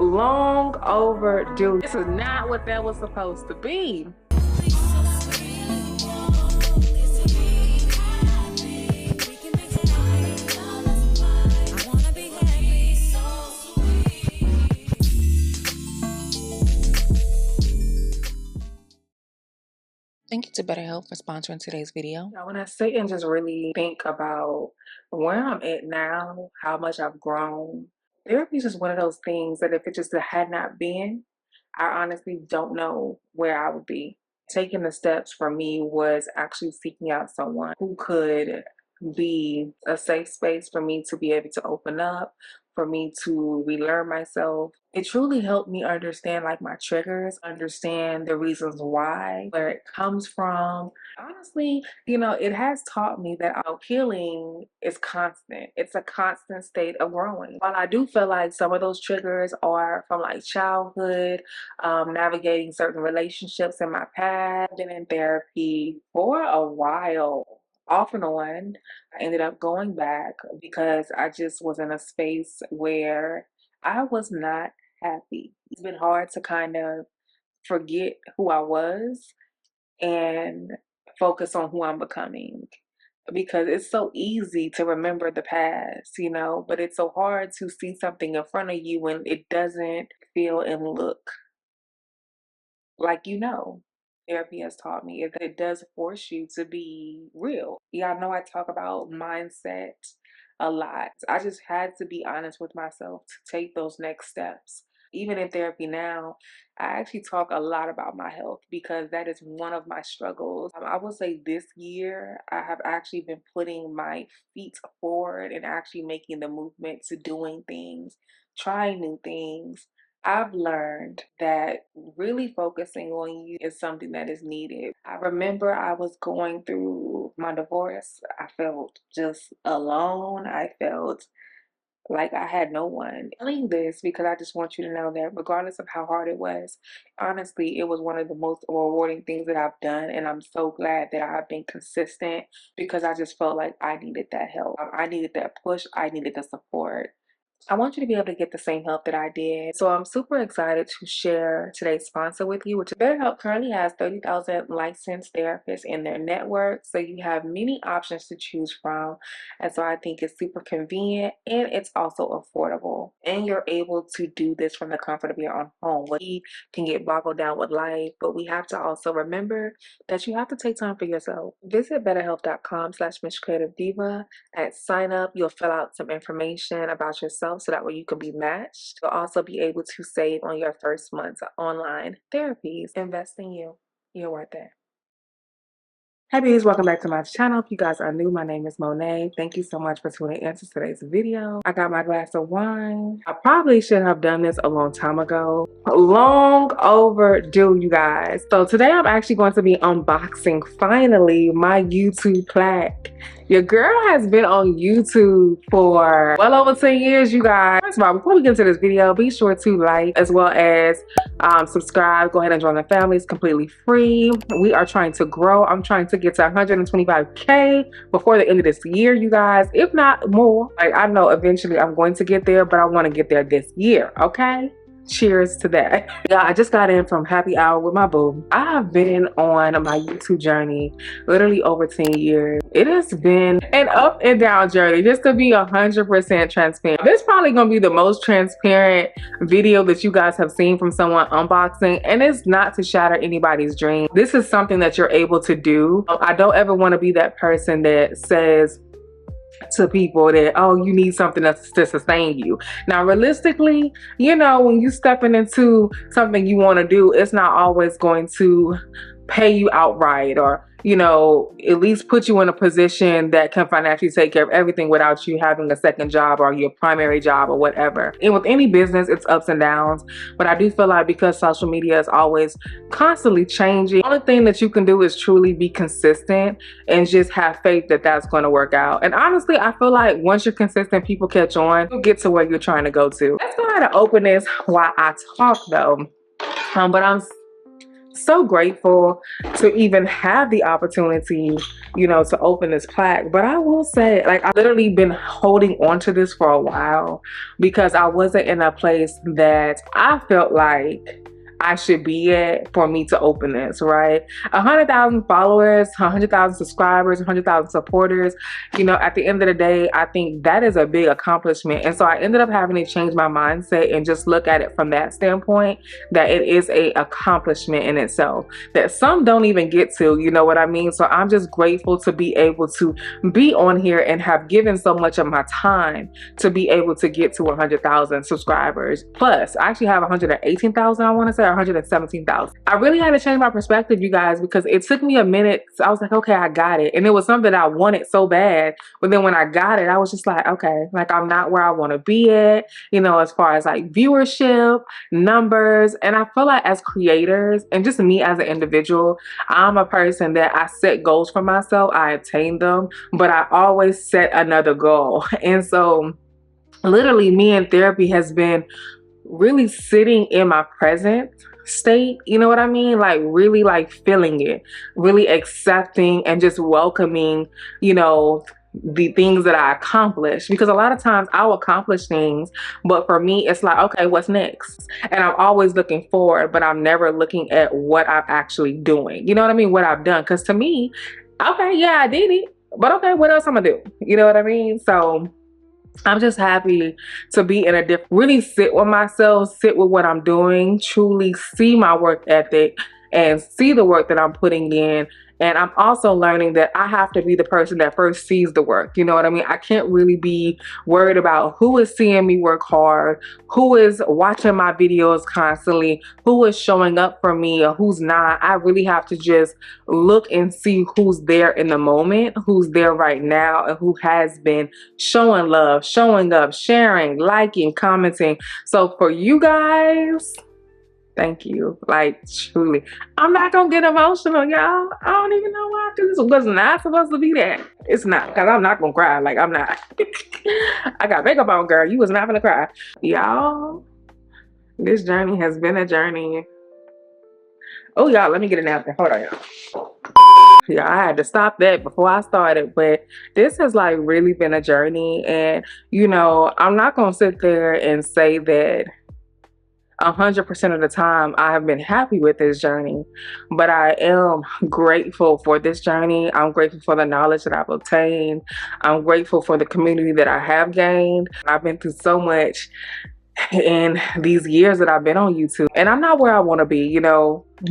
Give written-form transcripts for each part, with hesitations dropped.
Long overdue. This is not what that was supposed to be. Thank you to Better Health for sponsoring today's video. When I sit and just really think about where I'm at now, how much I've grown, therapy is just one of those things that if it just had not been, I honestly don't know where I would be. Taking the steps for me was actually seeking out someone who could be a safe space for me to be able to open up, for me to relearn myself. It truly helped me understand like my triggers, understand the reasons why, where it comes from. Honestly, it has taught me that our healing is constant. It's a constant state of growing. While I do feel like some of those triggers are from like childhood, navigating certain relationships in my past, been in therapy for a while. Off and on, I ended up going back because I just was in a space where I was not happy. It's been hard to kind of forget who I was and focus on who I'm becoming, because it's so easy to remember the past, but it's so hard to see something in front of you when it doesn't feel and look like therapy has taught me is that it does force you to be real. Y'all know I talk about mindset a lot. I just had to be honest with myself to take those next steps. Even in therapy now, I actually talk a lot about my health because that is one of my struggles. I will say this year, I have actually been putting my feet forward and actually making the movement to doing things, trying new things. I've learned that really focusing on you is something that is needed. I remember I was going through my divorce. I felt just alone. I felt like I had no one. Telling this because I just want you to know that regardless of how hard it was, honestly, it was one of the most rewarding things that I've done. And I'm so glad that I have been consistent because I just felt like I needed that help. I needed that push. I needed the support. I want you to be able to get the same help that I did. So I'm super excited to share today's sponsor with you, which BetterHelp currently has 30,000 licensed therapists in their network. So you have many options to choose from. And so I think it's super convenient and it's also affordable. And you're able to do this from the comfort of your own home. We can get boggled down with life, but we have to also remember that you have to take time for yourself. Visit betterhelp.com/Mscreativediva. At sign up, you'll fill out some information about yourself so that way you can be matched. You'll also be able to save on your first month's online therapies. Invest in you. You're worth it. Hey bees, welcome back to my channel. If you guys are new, my name is Monet. Thank you so much for tuning into today's video. I got my glass of wine. I probably should have done this a long time ago. Long overdue, you guys. So today I'm actually going to be unboxing, finally, my YouTube plaque. Your girl has been on YouTube for well over 10 years, you guys. First of all, before we get into this video, be sure to like as well as subscribe. Go ahead and join the family. It's completely free. We are trying to grow. I'm trying to get to 125K before the end of this year, you guys, if not more. Like, I know eventually I'm going to get there, but I want to get there this year, okay? Cheers to that. Yeah, I just got in from happy hour with my boo. I have been on my YouTube journey literally over 10 years. It has been an up and down journey, just to be 100% transparent. This is probably gonna be the most transparent video that you guys have seen from someone unboxing, and it's not to shatter anybody's dream. This is something that you're able to do. I don't ever want to be that person that says to people that, oh, you need something to sustain you. Now, realistically, when you stepping into something you want to do, it's not always going to pay you outright or at least put you in a position that can financially take care of everything without you having a second job or your primary job or whatever. And with any business, it's ups and downs. But I do feel like because social media is always constantly changing, the only thing that you can do is truly be consistent and just have faith that that's going to work out. And honestly, I feel like once you're consistent, people catch on. You'll get to where you're trying to go to. Let's go ahead and open this while I talk though. But I'm so grateful to even have the opportunity, to open this plaque. But I will say, like, I've literally been holding on to this for a while because I wasn't in a place that I felt like I should be at for me to open this, right? 100,000 followers, 100,000 subscribers, 100,000 supporters. At the end of the day, I think that is a big accomplishment. And so I ended up having to change my mindset and just look at it from that standpoint, that it is a accomplishment in itself that some don't even get to, you know what I mean? So I'm just grateful to be able to be on here and have given so much of my time to be able to get to 100,000 subscribers. Plus, I actually have 118,000, I want to say, 117,000. I really had to change my perspective, you guys, because it took me a minute. So I was like, okay, I got it. And it was something that I wanted so bad. But then when I got it, I was just like, okay, like I'm not where I want to be at, as far as like viewership, numbers. And I feel like as creators and just me as an individual, I'm a person that I set goals for myself, I attain them, but I always set another goal. And so literally me in therapy has been really sitting in my present state, you know what I mean? Like really like feeling it, really accepting and just welcoming, the things that I accomplish. Because a lot of times I'll accomplish things, but for me it's like, okay, what's next? And I'm always looking forward, but I'm never looking at what I'm actually doing, you know what I mean, what I've done. Because to me, okay, yeah, I did it, but okay, what else I'm gonna do, you know what I mean? So I'm just happy to be in a different, really sit with myself, sit with what I'm doing, truly see my work ethic and see the work that I'm putting in. And I'm also learning that I have to be the person that first sees the work. You know what I mean? I can't really be worried about who is seeing me work hard, who is watching my videos constantly, who is showing up for me or who's not. I really have to just look and see who's there in the moment, who's there right now, and who has been showing love, showing up, sharing, liking, commenting. So for you guys, thank you. Like, truly. I'm not gonna get emotional, y'all. I don't even know why, because this was not supposed to be that. It's not, because I'm not gonna cry. Like, I'm not. I got makeup on, girl. You was not gonna cry. Y'all, this journey has been a journey. Oh, y'all, let me get a napkin. Hold on, y'all. Yeah, I had to stop that before I started, but this has like really been a journey. And, I'm not gonna sit there and say that 100% of the time I have been happy with this journey, but I am grateful for this journey. I'm grateful for the knowledge that I've obtained. I'm grateful for the community that I have gained. I've been through so much in these years that I've been on YouTube, and I'm not where I want to be,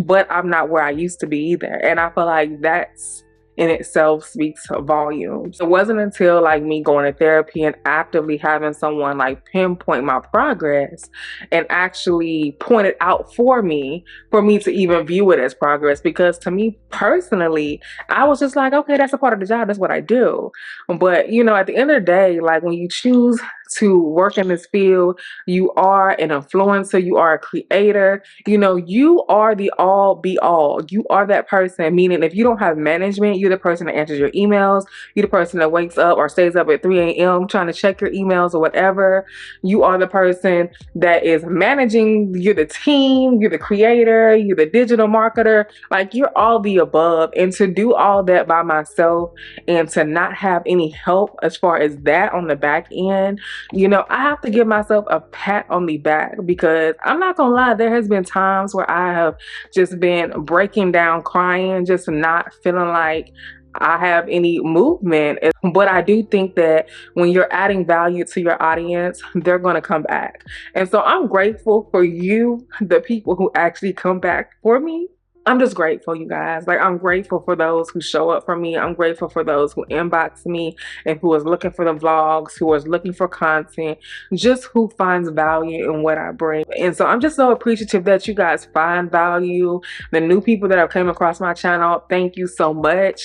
but I'm not where I used to be either. And I feel like that's in itself speaks volumes. It wasn't until like me going to therapy and actively having someone like pinpoint my progress and actually point it out for me to even view it as progress. Because to me personally, I was just like, okay, that's a part of the job, that's what I do. But at the end of the day, like when you choose to work in this field, you are an influencer, you are a creator, you are the all be all. You are that person, meaning if you don't have management, you're the person that answers your emails, you're the person that wakes up or stays up at 3 a.m. trying to check your emails or whatever. You are the person that is managing, you're the team, you're the creator, you're the digital marketer, like you're all the above. And to do all that by myself and to not have any help as far as that on the back end, I have to give myself a pat on the back, because I'm not gonna lie, there has been times where I have just been breaking down, crying, just not feeling like I have any movement. But I do think that when you're adding value to your audience, they're going to come back. And so I'm grateful for you, the people who actually come back for me. I'm just grateful, you guys. Like, I'm grateful for those who show up for me. I'm grateful for those who inbox me and who is looking for the vlogs, who is looking for content, just who finds value in what I bring. And so I'm just so appreciative that you guys find value. The new people that have came across my channel, thank you so much.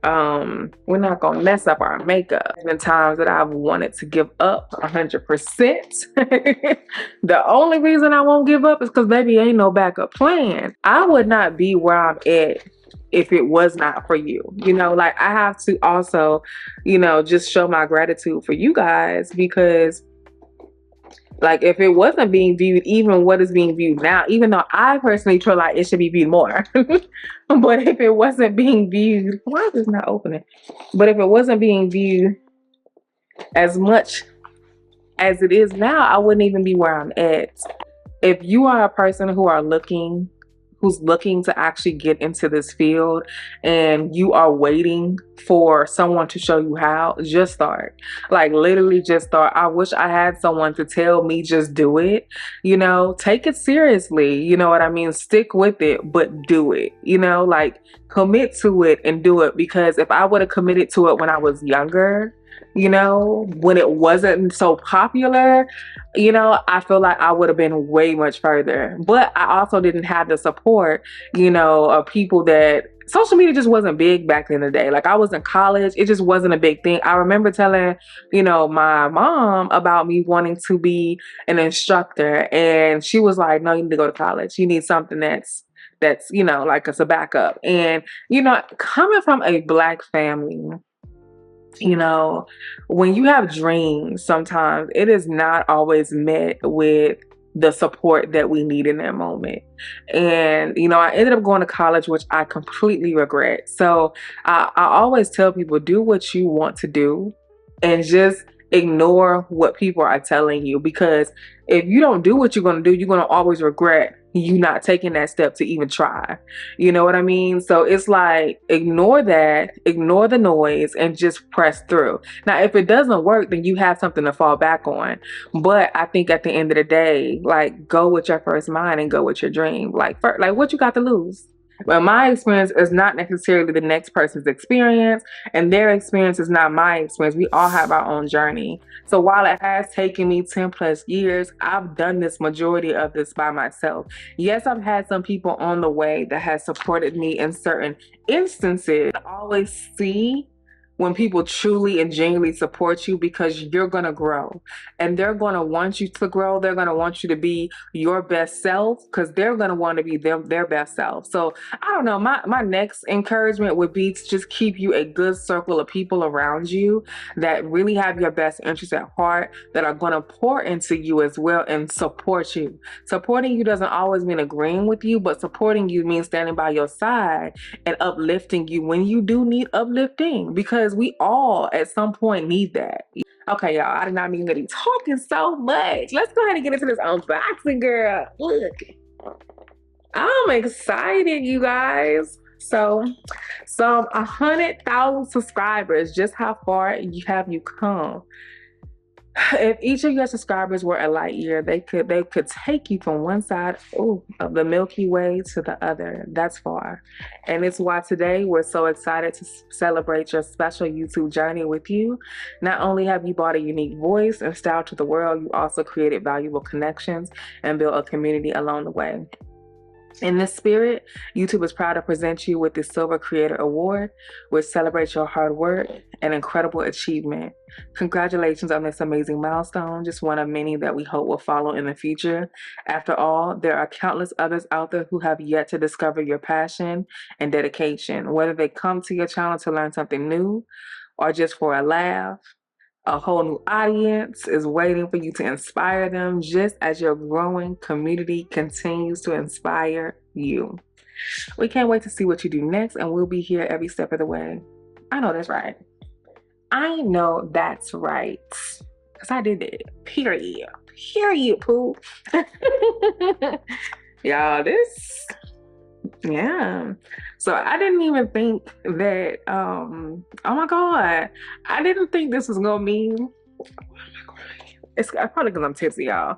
We're not gonna mess up our makeup. There's been times that I've wanted to give up 100%. The only reason I won't give up is because baby, ain't no backup plan. I would not be where I'm at if it was not for you. Like I have to also, just show my gratitude for you guys, because Like if it wasn't being viewed, even what is being viewed now, even though I personally feel like it should be viewed more, but if it wasn't being viewed, why is this not opening? But if it wasn't being viewed as much as it is now, I wouldn't even be where I'm at. If you are a person who's looking to actually get into this field and you are waiting for someone to show you how, just start. Like literally just start. I wish I had someone to tell me just do it. Take it seriously. You know what I mean? Stick with it, but do it. Like commit to it and do it, because if I would have committed to it when I was younger, when it wasn't so popular, I feel like I would have been way much further. But I also didn't have the support, of people that social media just wasn't big back in the day. Like I was in college, it just wasn't a big thing. I remember telling, my mom about me wanting to be an instructor, and she was like, no, you need to go to college. You need something that's like as a backup. And coming from a Black family, when you have dreams, sometimes it is not always met with the support that we need in that moment. And, I ended up going to college, which I completely regret. So I always tell people, do what you want to do and just ignore what people are telling you, because if you don't do what you're going to do, you're going to always regret you not taking that step to even try. You know what I mean? So it's like, ignore that, ignore the noise, and just press through. Now, if it doesn't work, then you have something to fall back on. But I think at the end of the day, like, go with your first mind and go with your dream. Like what you got to lose? Well, my experience is not necessarily the next person's experience, and their experience is not my experience. We all have our own journey. So while it has taken me 10 plus years, I've done this majority of this by myself. Yes, I've had some people on the way that has supported me in certain instances. I always see when people truly and genuinely support you, because you're going to grow and they're going to want you to grow. They're going to want you to be your best self, because they're going to want to be their best self. So I don't know, my next encouragement would be to just keep you a good circle of people around you that really have your best interests at heart, that are going to pour into you as well and support you. Supporting you doesn't always mean agreeing with you, but supporting you means standing by your side and uplifting you when you do need uplifting, because we all at some point need that. Okay, y'all, I did not mean to be talking so much. Let's go ahead and get into this unboxing, girl. Look, I'm excited, you guys. So, some 100,000 subscribers. Just how far have you come? If each of your subscribers were a light year, they could take you from one side of the Milky Way to the other. That's far. And it's why today we're so excited to celebrate your special YouTube journey with you. Not only have you brought a unique voice and style to the world, you also created valuable connections and built a community along the way. In this spirit, YouTube is proud to present you with the Silver Creator Award, which celebrates your hard work and incredible achievement. Congratulations on this amazing milestone, just one of many that we hope will follow in the future. After all, there are countless others out there who have yet to discover your passion and dedication. Whether they come to your channel to learn something new or just for a laugh, a whole new audience is waiting for you to inspire them, just as your growing community continues to inspire you. We can't wait to see what you do next, and we'll be here every step of the way. I know that's right. I know that's right. Because I did it. Period. Period, poo. Y'all, yeah. So I didn't even think that, oh my God, I didn't think this was gonna be, it's probably because I'm tipsy, y'all.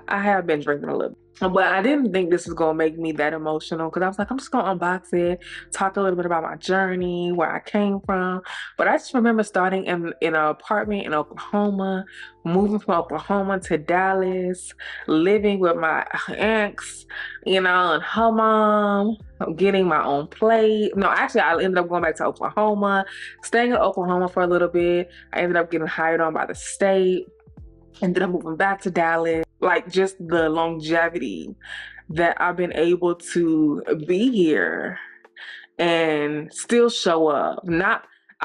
I have been drinking a little. But I didn't think this was going to make me that emotional, because I was like, I'm just going to unbox it, talk a little bit about my journey, where I came from. But I just remember starting in an apartment in Oklahoma, moving from Oklahoma to Dallas, living with my ex, and her mom, getting my own place. No, actually, I ended up going back to Oklahoma, staying in Oklahoma for a little bit. I ended up getting hired on by the state. Ended up moving back to Dallas. Like, just the longevity that I've been able to be here and still show up.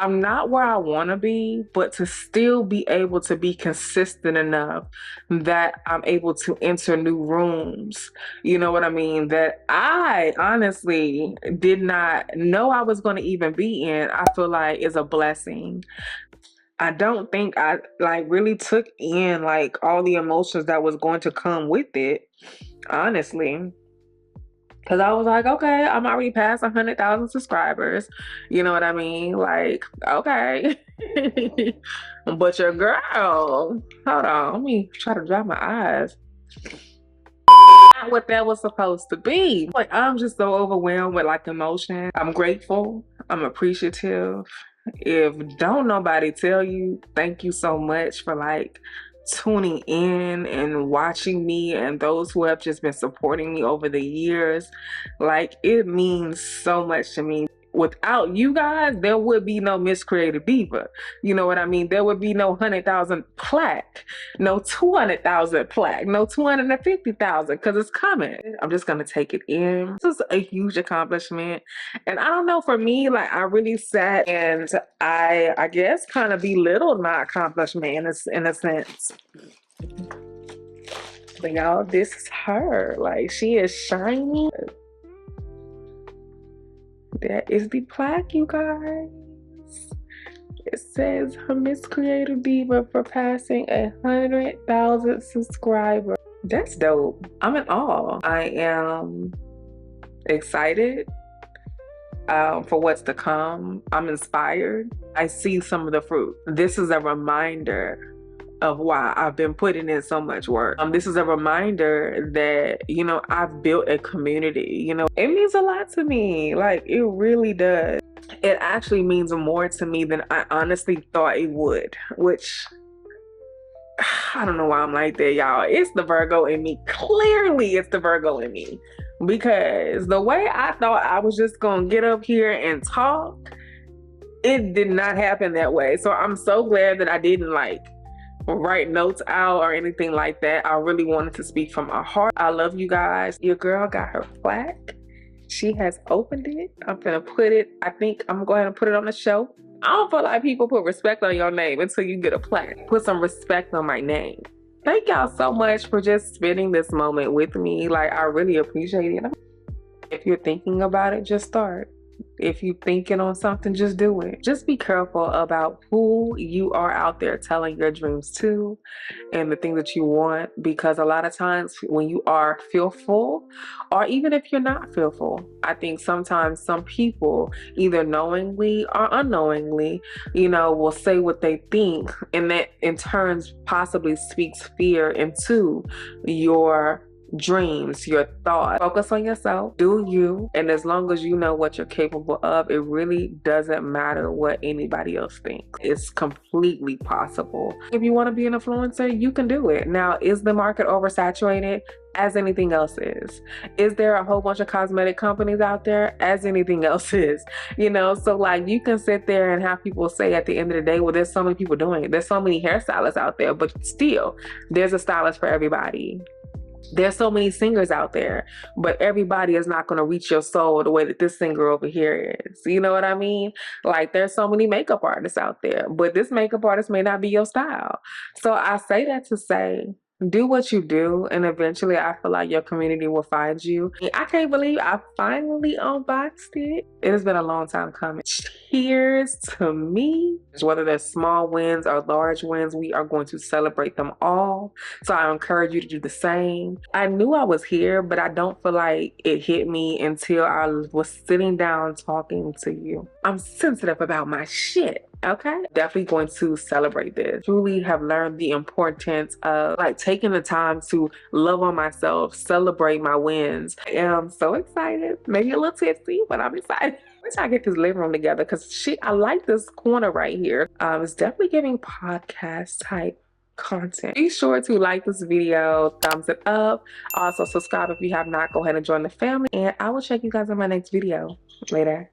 I'm not where I want to be, but to still be able to be consistent enough that I'm able to enter new rooms. You know what I mean? That I honestly did not know I was going to even be in. I feel like is a blessing. I don't think I like really took in like all the emotions that was going to come with it, honestly. Cause I was like, okay, I'm already past 100,000 subscribers. You know what I mean? Like, okay. But your girl, hold on, let me try to dry my eyes. Not what that was supposed to be. Like, I'm just so overwhelmed with like emotion. I'm grateful. I'm appreciative. If don't nobody tell you, thank you so much for like tuning in and watching me, and those who have just been supporting me over the years. Like, it means so much to me. Without you guys, there would be no Mscreativediva. You know what I mean? There would be no 100,000 plaque, no 200,000 plaque, no 250,000, because it's coming. I'm just gonna take it in. This is a huge accomplishment, and I don't know, for me, like, I really sat and I guess kind of belittled my accomplishment in a sense. But y'all, this is her. Like, she is shiny. That is the plaque, you guys. It says her Mscreativediva for passing 100,000 subscribers. That's dope. I'm in awe. I am excited for what's to come. I'm inspired. I see some of the fruit. This is a reminder of why I've been putting in so much work. This is a reminder that, you know, I've built a community. You know, it means a lot to me. Like, it really does. It actually means more to me than I honestly thought it would, which I don't know why I'm like that, y'all. It's the Virgo in me. Clearly, it's the Virgo in me. Because the way I thought I was just gonna get up here and talk, it did not happen that way. So I'm so glad that I didn't like write notes out or anything like that. I really wanted to speak from my heart. I love you guys. Your girl got her plaque. She has opened it. I'm gonna put it, I think I'm going to put it on the show. I don't feel like people put respect on your name until you get a plaque. Put some respect on my name. Thank y'all so much for just spending this moment with me. Like, I really appreciate it. If you're thinking about it, just start. If you're thinking on something, just do it. Just be careful about who you are out there telling your dreams to and the things that you want, because a lot of times when you are fearful, or even if you're not fearful, I think sometimes some people, either knowingly or unknowingly, you know, will say what they think, and that in turn possibly speaks fear into your dreams, your thoughts. Focus on yourself, do you, and as long as you know what you're capable of, it really doesn't matter what anybody else thinks. It's completely possible. If you want to be an influencer, you can do it. Now, is the market oversaturated? As anything else is. Is there a whole bunch of cosmetic companies out there? As anything else is. You know, so like, you can sit there and have people say at the end of the day, well, there's so many people doing it. There's so many hairstylists out there, but still, there's a stylist for everybody. There's so many singers out there, but everybody is not going to reach your soul the way that this singer over here is. You know what I mean? Like, there's so many makeup artists out there, but this makeup artist may not be your style. So I say that to say, do what you do, and eventually I feel like your community will find you. I can't believe I finally unboxed it. It has been a long time coming. Cheers to me. Whether they're small wins or large wins, we are going to celebrate them all. So I encourage you to do the same. I knew I was here, but I don't feel like it hit me until I was sitting down talking to you. I'm sensitive about my shit. Okay, definitely going to celebrate this. Truly have learned the importance of like taking the time to love on myself, celebrate my wins. I am so excited. Maybe a little tipsy, but I'm excited. Let's try to get this living room together, because shit, I like this corner right here. It's definitely giving podcast type content. Be sure to like this video, thumbs it up. Also subscribe if you have not. Go ahead and join the family, and I will check you guys in my next video. Later.